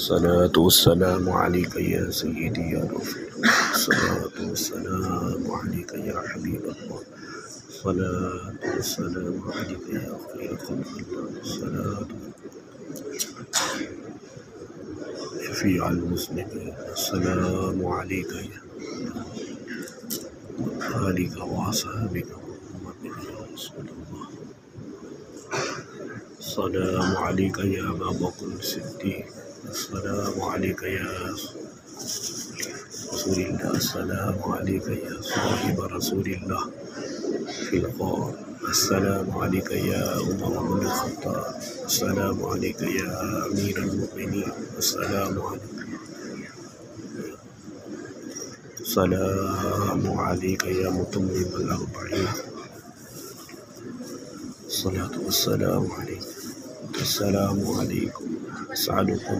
सलातु वस्सलामु अलैका या सय्यदी या रफ़ीक, सलातु वस्सलामु अलैका या हबीबल्लाह, सलातु वस्सलामु अलैका या खैर खल्क़िल्लाह, सलातु शफ़ीअल मुज़निबीन, अस्सलामु अलैका या आलिका व अस्हाबिका मुहम्मद या रसूलल्लाह, अस्सलामु अलैका या अबा बकर सिद्दीक़, अस्सलामु अलैका या रसूलल्लाह, अस्सलामु अलैका या साहिब रसूलल्लाह फिल ग़ार, अस्सलामु अलैका या उमर इब्न ख़त्ताब, अस्सलामु अलैका या अमीरल मुमिनीन, अस्सलामु अलैका या मुतम्मिमल अर्बईन, अस्सलातु वस्सलामु अलैका, अस्सलामु अलैकुम, अस्अलुकुम